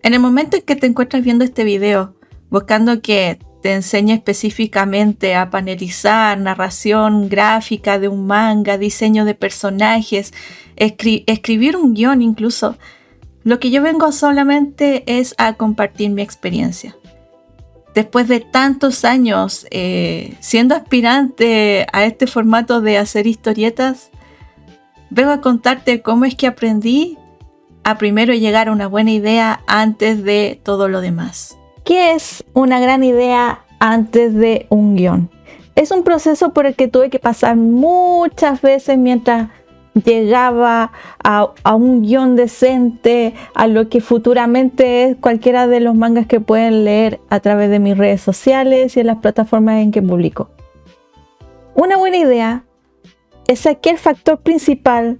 En el momento en que te encuentras viendo este video, buscando que te enseñe específicamente a panelizar, narración gráfica de un manga, diseño de personajes, escribir un guión incluso, lo que yo vengo solamente es a compartir mi experiencia. Después de tantos años siendo aspirante a este formato de hacer historietas, vengo a contarte cómo es que aprendí a primero llegar a una buena idea antes de todo lo demás. ¿Qué es una gran idea antes de un guión? Es un proceso por el que tuve que pasar muchas veces mientras llegaba a un guión decente, a lo que futuramente es cualquiera de los mangas que pueden leer a través de mis redes sociales y en las plataformas en que publico. Una buena idea es aquel factor principal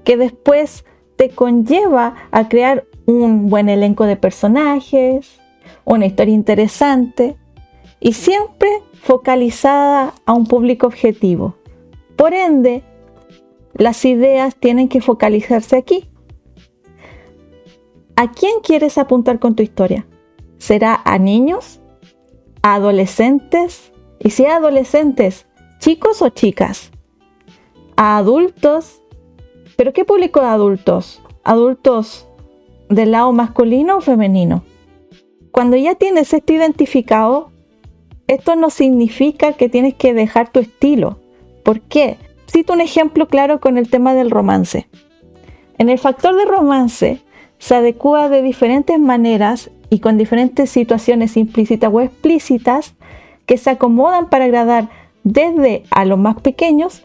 que después te conlleva a crear un buen elenco de personajes, una historia interesante y siempre focalizada a un público objetivo. Por ende, las ideas tienen que focalizarse aquí. ¿A quién quieres apuntar con tu historia? ¿Será a niños? ¿A adolescentes? Y si a adolescentes, ¿chicos o chicas? ¿A adultos? ¿Pero qué público de adultos? ¿Adultos del lado masculino o femenino? Cuando ya tienes esto identificado, esto no significa que tienes que dejar tu estilo. ¿Por qué? Cito un ejemplo claro con el tema del romance. En el factor de romance se adecúa de diferentes maneras y con diferentes situaciones implícitas o explícitas que se acomodan para agradar desde a los más pequeños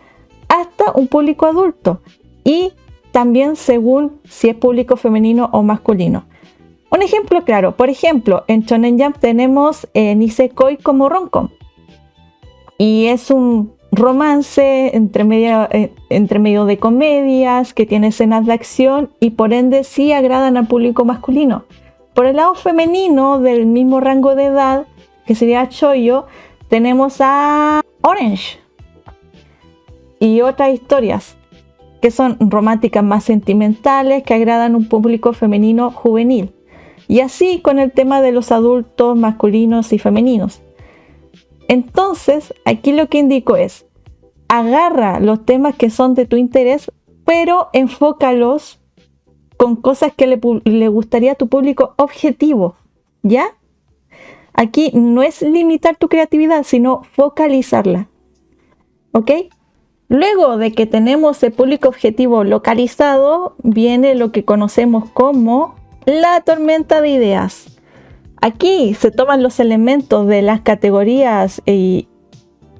hasta un público adulto y también según si es público femenino o masculino. Un ejemplo claro, por ejemplo, en Shonen Jump tenemos Nisekoi como Roncom y es un romance entre medio de comedias que tiene escenas de acción y por ende sí agradan al público masculino. Por el lado femenino del mismo rango de edad, que sería Shoujo, tenemos a Orange y otras historias que son románticas más sentimentales que agradan a un público femenino juvenil. Y así con el tema de los adultos masculinos y femeninos. Entonces, aquí lo que indico es, agarra los temas que son de tu interés, pero enfócalos con cosas que le gustaría a tu público objetivo, ¿ya? Aquí no es limitar tu creatividad, sino focalizarla, ¿ok? Luego de que tenemos el público objetivo localizado, viene lo que conocemos como la tormenta de ideas. Aquí se toman los elementos de las categorías y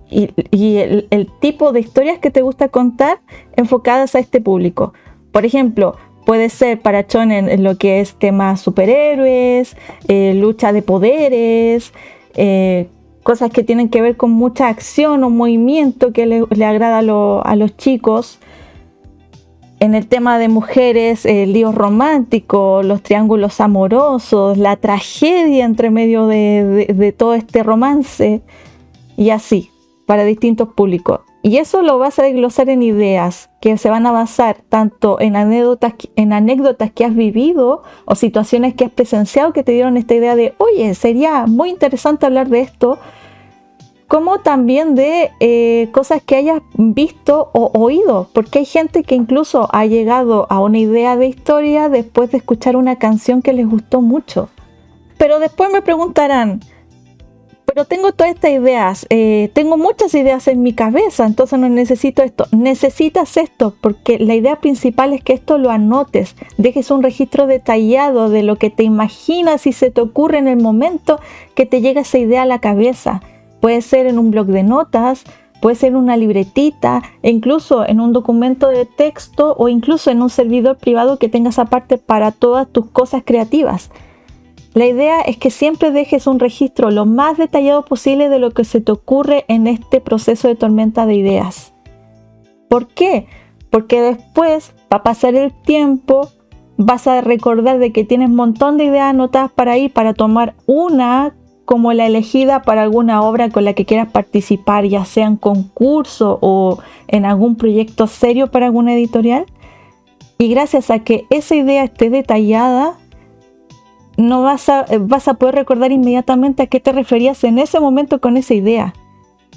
el tipo de historias que te gusta contar enfocadas a este público. Por ejemplo, puede ser para shonen lo que es tema superhéroes, lucha de poderes, cosas que tienen que ver con mucha acción o movimiento que le agrada a los chicos. En el tema de mujeres, líos románticos, los triángulos amorosos, la tragedia entre medio de todo este romance y así, para distintos públicos. Y eso lo vas a desglosar en ideas que se van a basar tanto en anécdotas que has vivido o situaciones que has presenciado que te dieron esta idea de, oye, sería muy interesante hablar de esto, como también de cosas que hayas visto o oído, porque hay gente que incluso ha llegado a una idea de historia después de escuchar una canción que les gustó mucho. Pero después me preguntarán, pero tengo todas estas ideas, tengo muchas ideas en mi cabeza, entonces no necesito esto. Necesitas esto, porque la idea principal es que esto lo anotes, dejes un registro detallado de lo que te imaginas y se te ocurre en el momento que te llega esa idea a la cabeza. Puede ser en un blog de notas, puede ser en una libretita, e incluso en un documento de texto o incluso en un servidor privado que tengas aparte para todas tus cosas creativas. La idea es que siempre dejes un registro lo más detallado posible de lo que se te ocurre en este proceso de tormenta de ideas. ¿Por qué? Porque después va a pasar el tiempo, vas a recordar de que tienes un montón de ideas anotadas para ahí, para tomar una como la elegida para alguna obra con la que quieras participar, ya sea en concurso o en algún proyecto serio para alguna editorial. Y gracias a que esa idea esté detallada, no vas a poder recordar inmediatamente a qué te referías en ese momento con esa idea.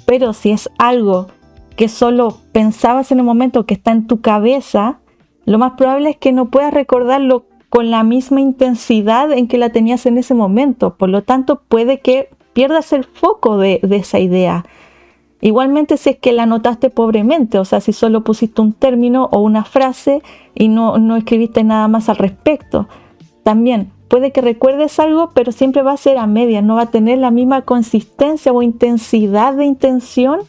Pero si es algo que solo pensabas en el momento, que está en tu cabeza, lo más probable es que no puedas recordarlo con la misma intensidad en que la tenías en ese momento. Por lo tanto, puede que pierdas el foco de esa idea. Igualmente si es que la anotaste pobremente, o sea, si solo pusiste un término o una frase y no escribiste nada más al respecto. También puede que recuerdes algo, pero siempre va a ser a medias, no va a tener la misma consistencia o intensidad de intención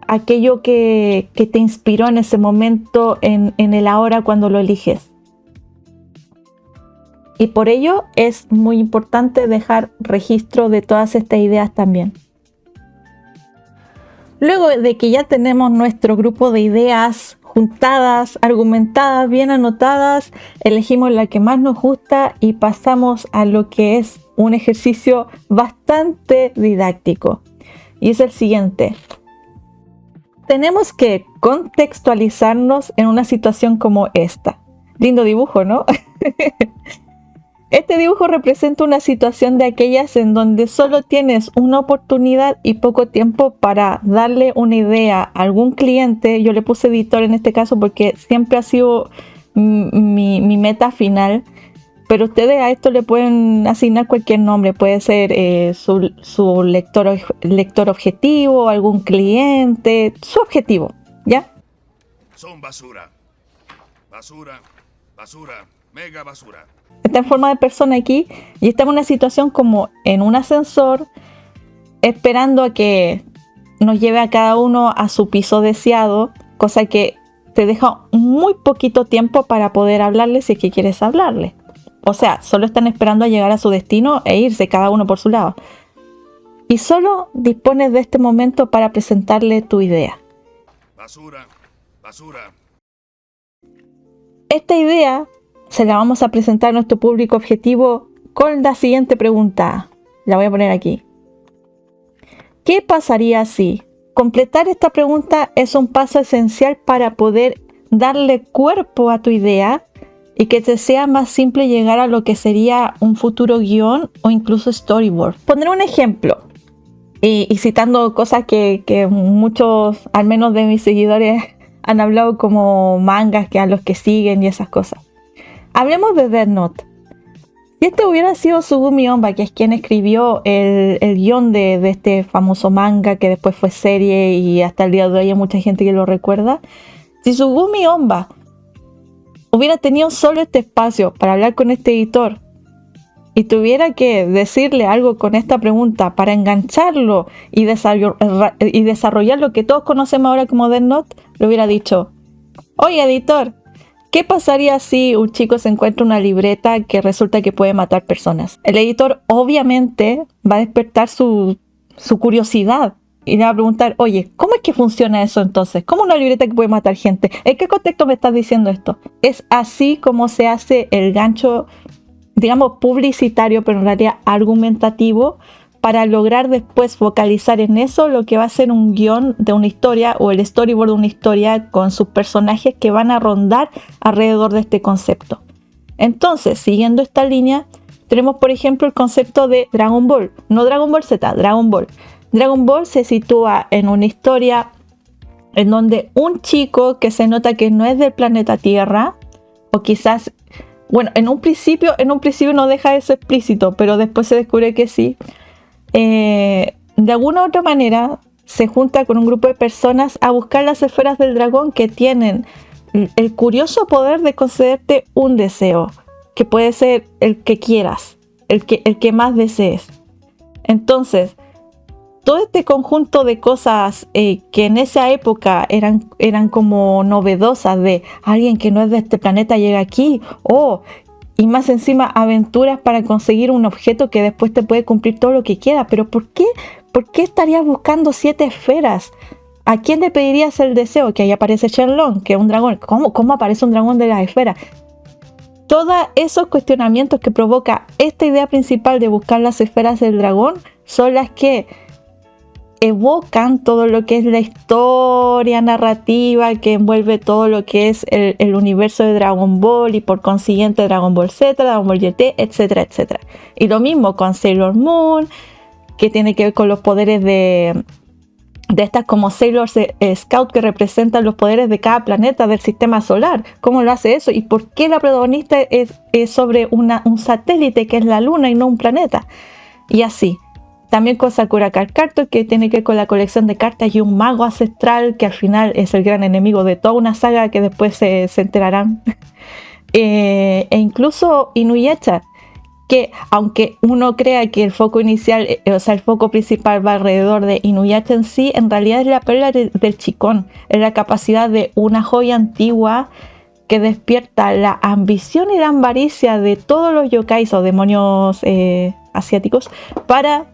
aquello que te inspiró en ese momento, en el ahora cuando lo eliges. Y por ello es muy importante dejar registro de todas estas ideas también. Luego de que ya tenemos nuestro grupo de ideas juntadas, argumentadas, bien anotadas, elegimos la que más nos gusta y pasamos a lo que es un ejercicio bastante didáctico. Y es el siguiente. Tenemos que contextualizarnos en una situación como esta. Lindo dibujo, ¿no? Este dibujo representa una situación de aquellas en donde solo tienes una oportunidad y poco tiempo para darle una idea a algún cliente. Yo le puse editor en este caso porque siempre ha sido mi meta final. Pero ustedes a esto le pueden asignar cualquier nombre. Puede ser su lector objetivo, algún cliente, su objetivo, ¿ya? Son basura. Basura, basura, mega basura. Está en forma de persona aquí y estamos en una situación como en un ascensor, esperando a que nos lleve a cada uno a su piso deseado, cosa que te deja muy poquito tiempo para poder hablarle si es que quieres hablarle. O sea, solo están esperando a llegar a su destino e irse cada uno por su lado. Y solo dispones de este momento para presentarle tu idea. Basura, basura. Esta idea se la vamos a presentar a nuestro público objetivo con la siguiente pregunta. La voy a poner aquí. ¿Qué pasaría si? Completar esta pregunta es un paso esencial para poder darle cuerpo a tu idea y que te sea más simple llegar a lo que sería un futuro guión o incluso storyboard. Pondré un ejemplo y citando cosas que muchos, al menos de mis seguidores, han hablado como mangas que a los que siguen y esas cosas. Hablemos de Death Note. Si este hubiera sido Tsugumi Ohba, que es quien escribió el guión de este famoso manga que después fue serie y hasta el día de hoy hay mucha gente que lo recuerda. Si Tsugumi Ohba hubiera tenido solo este espacio para hablar con este editor y tuviera que decirle algo con esta pregunta para engancharlo y desarrollar lo que todos conocemos ahora como Death Note, le hubiera dicho: oye, editor, ¿qué pasaría si un chico se encuentra una libreta que resulta que puede matar personas? El editor obviamente va a despertar su curiosidad y le va a preguntar: oye, ¿cómo es que funciona eso entonces? ¿Cómo una libreta que puede matar gente? ¿En qué contexto me estás diciendo esto? Es así como se hace el gancho, digamos, publicitario, pero en realidad argumentativo, para lograr después focalizar en eso lo que va a ser un guión de una historia o el storyboard de una historia con sus personajes que van a rondar alrededor de este concepto. Entonces, siguiendo esta línea, tenemos por ejemplo el concepto de Dragon Ball. No Dragon Ball Z, Dragon Ball. Dragon Ball se sitúa en una historia en donde un chico que se nota que no es del planeta Tierra, o quizás, bueno, en un principio no deja eso explícito, pero después se descubre que sí. De alguna u otra manera se junta con un grupo de personas a buscar las esferas del dragón que tienen el curioso poder de concederte un deseo, que puede ser el que quieras, el que más desees. Entonces, todo este conjunto de cosas que en esa época eran como novedosas, de alguien que no es de este planeta llega aquí, y más encima aventuras para conseguir un objeto que después te puede cumplir todo lo que quieras. Pero ¿por qué estarías buscando 7 esferas? ¿A quién le pedirías el deseo? Que ahí aparece Shenlong, que es un dragón. ¿Cómo aparece un dragón de las esferas? Todos esos cuestionamientos que provoca esta idea principal de buscar las esferas del dragón son las que evocan todo lo que es la historia narrativa que envuelve todo lo que es el universo de Dragon Ball y por consiguiente Dragon Ball Z, Dragon Ball GT, etcétera, etcétera. Y lo mismo con Sailor Moon, que tiene que ver con los poderes de estas como Sailor Scout que representan los poderes de cada planeta del sistema solar. ¿Cómo lo hace eso? ¿Y por qué la protagonista es sobre un satélite que es la luna y no un planeta? Y así. También con Sakura Card Captor, que tiene que ver con la colección de cartas y un mago ancestral que al final es el gran enemigo de toda una saga que después se enterarán. E incluso Inuyasha, que aunque uno crea que el foco inicial, o sea, el foco principal va alrededor de Inuyasha en sí, en realidad es la perla del Chikón, es la capacidad de una joya antigua que despierta la ambición y la avaricia de todos los yokais o demonios asiáticos para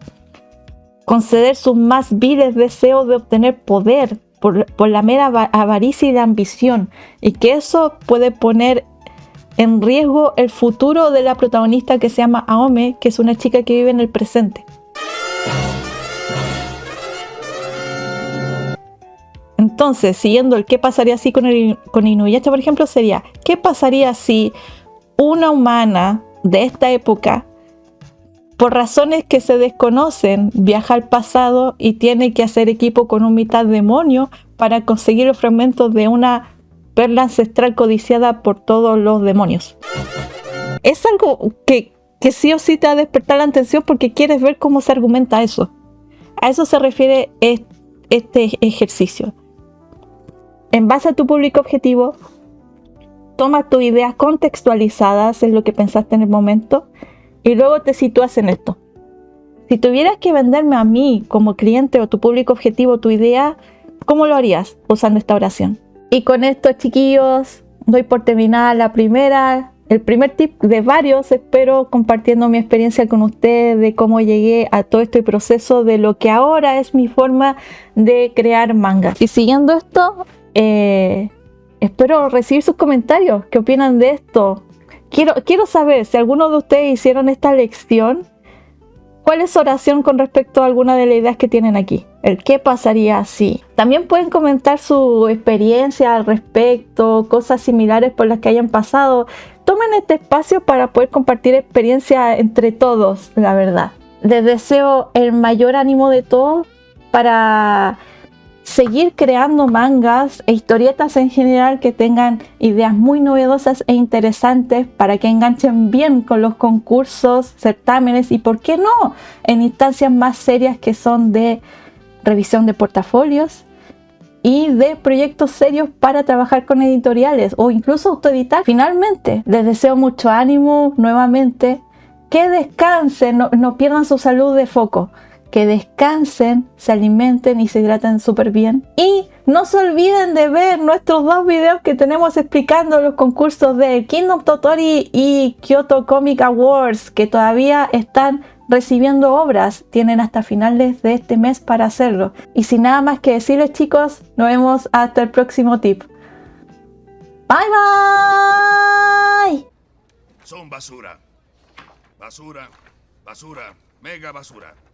conceder sus más viles deseos de obtener poder por la mera avaricia y la ambición, y que eso puede poner en riesgo el futuro de la protagonista, que se llama Aome, que es una chica que vive en el presente. Entonces, siguiendo el qué pasaría si con Inuyasha, por ejemplo, sería ¿qué pasaría si una humana de esta época, por razones que se desconocen, viaja al pasado y tiene que hacer equipo con un mitad demonio para conseguir los fragmentos de una perla ancestral codiciada por todos los demonios? Es algo que sí o sí te va a despertar la atención porque quieres ver cómo se argumenta eso. A eso se refiere este ejercicio. En base a tu público objetivo, toma tus ideas contextualizadas en lo que pensaste en el momento y luego te sitúas en esto. Si tuvieras que venderme a mí como cliente o tu público objetivo tu idea, ¿cómo lo harías usando esta oración? Y con esto, chiquillos, doy por terminada el primer tip de varios, espero, compartiendo mi experiencia con ustedes de cómo llegué a todo este proceso de lo que ahora es mi forma de crear manga. Y siguiendo esto, espero recibir sus comentarios. ¿Qué opinan de esto? Quiero saber si algunos de ustedes hicieron esta lección. ¿Cuál es su oración con respecto a alguna de las ideas que tienen aquí? El qué pasaría si. También pueden comentar su experiencia al respecto, cosas similares por las que hayan pasado. Tomen este espacio para poder compartir experiencia entre todos, la verdad. Les deseo el mayor ánimo de todos para seguir creando mangas e historietas en general que tengan ideas muy novedosas e interesantes para que enganchen bien con los concursos, certámenes y, por qué no, en instancias más serias que son de revisión de portafolios y de proyectos serios para trabajar con editoriales o incluso autoeditar. Finalmente, les deseo mucho ánimo nuevamente, que descansen, no pierdan su salud de foco. Que descansen, se alimenten y se hidraten súper bien. Y no se olviden de ver nuestros 2 videos que tenemos explicando los concursos de Kingdom Totori y Kyoto Comic Awards, que todavía están recibiendo obras. Tienen hasta finales de este mes para hacerlo. Y sin nada más que decirles, chicos, nos vemos hasta el próximo tip. Bye bye. Son basura. Basura, basura, mega basura.